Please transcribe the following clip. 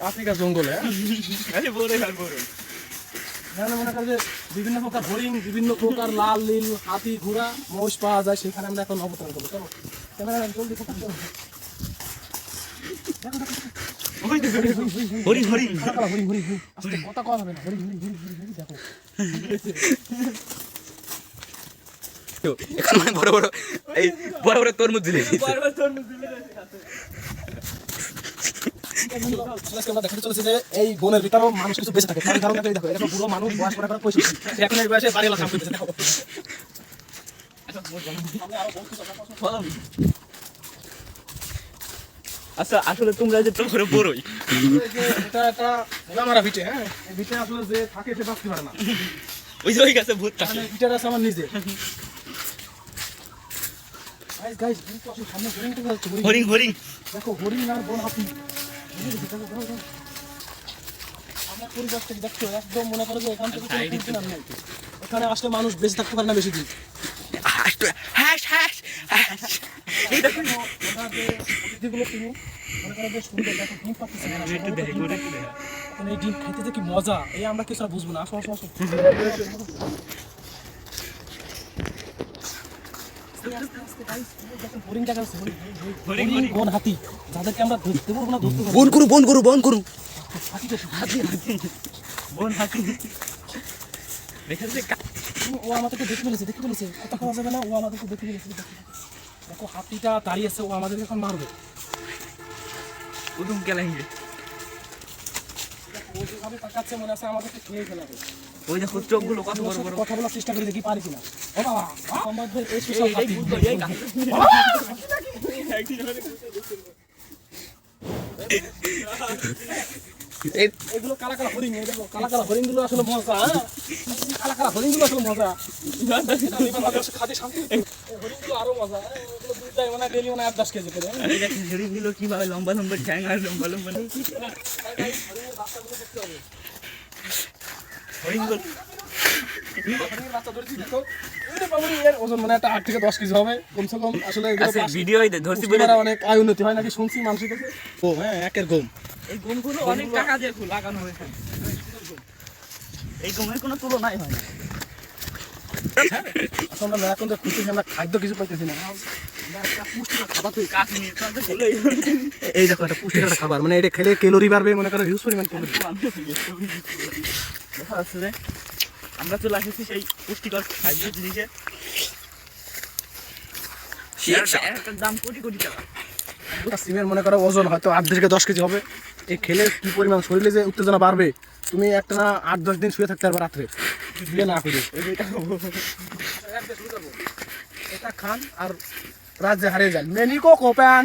Africa জঙ্গলে বিভিন্ন প্রকার হরিণ, বিভিন্ন প্রকার লাল নীল হাতি ঘোড়া মোষ পাওয়া যায়, সেখানে আমরা এখন অবতরণ করবো। চলো ক্যামেরা জলদি ফোকাস করো। হরিণ হরিণ আস্তে কথা কওয়া যাবে না। হরিণ দেখো এখানে বড় বড় এই বড় বড় তরমুজ দিলে দেখাতে চলেছে যে এই বনের ভিতরেও মানুষ কিছু বেঁচে থাকে। কারণ দেখো এরকম পুরো মানুষ বয়স করে পয়সা এখন এই বয়সে বাড়ি কাম করতেছে। দেখো আচ্ছা আসলে তোমরা যে তোমরা বড়ই এটা একটা গোলামারা ভিটে। হ্যাঁ এই ভিটে আসলে যে থাকে সে বাঁচতে পারে না। ওই যে ওই গাছে ভূত থাকে। ভিটার আছে আমার নিজে। গাইস সামনে হরিণ হরিণ দেখো হরিণ আর বন হাতি। আমার পরিবেশ থেকে দেখছো একদম মনে করো যে এখান থেকে এখানে আসলে মানুষ বেঁচে থাকতে পারে না বেশি দিন। হ্যাশ হ্যাশ এই দেখো যেগুলো তুমি মনে করো যে সুন্দর দেখো ডিম পাচ্ছি না। এই ডিম খেতে যে কি মজা, এই আমরা কিছু বুঝবো না। আসো আসো আসো হরিণ জায়গা আছে, হরিণ বন হাতি যাদেরকে আমরা ধরতে পারবো না, ধরতে পারবো। বন করু বন হাতি ও আমাদেরকে দেখে ফেলেছে কথা খাওয়া যাবে না। ও আমাদেরকে দেখে ফেলেছে। দেখো হাতিটা দাঁড়িয়ে আছে, ও আমাদেরকে এখন মারবে। উদুম কেলাই ও যেভাবে তাকাচ্ছে মনে আছে আমাদেরকে খেয়ে ফেলাবে। ওই দেখো চোখগুলো কত বড় বড়। কথা বলার চেষ্টা করে দেখি পারি কিনা। ও বাবা আমাদের এই সুযোগ হাতি এগুলো কালা কালা হরিণ। এই দেখো কালা কালা হরিণগুলো আসলে মজা। কালা কালা হরিণগুলো আসলে মজা। খাতে শান্তি হরিণগুলো আরো মজা। এগুলো দুধ দেয় মানে ডেলি মানে 8-10 কেজি করে। হরিণগুলো কিভাবে লম্বা লম্বা ঠ্যাং আর লম্বা লম্বা হরিণগুলো ওজন মানে একটা 8 থেকে 10 কেজি হবে কমসে কম। আসলে ভিডিও ধরছি অনেক আয় উন্নতি হয় নাকি শুনছি মানুষের কাছে। ও হ্যাঁ একের গম। এই গমগুলো অনেক টাকা দিয়ে লাগানো হয়েছে। এই গমের কোনো তুলনাই হয় না। আমরা এখন তো খুশি, আমরা খাদ্য কিছু পাইতেছি না। এই দেখো একটা পুষ্টিকর খাবার, মানে এটা খেলে ক্যালোরি বাড়বে, মনে করো হিউজ পরিমাণ ক্যালোরি। আমরা চলে আসছি সেই পুষ্টিকর খাদ্য জিনিসে। দাম কোটি কোটি টাকা। সিমের মনে করো ওজন হয়তো 8 থেকে 10 কেজি হবে। এই খেলে কি পরিমাণ শরীরে যে উত্তেজনা বাড়বে, তুমি একটা না 8-10 দিন শুয়ে থাকতে পারবে রাত্রে বিয়ে না করে। এটা খান আর রাজ্যে হারিয়ে যান। মেনিকো কোপ্যান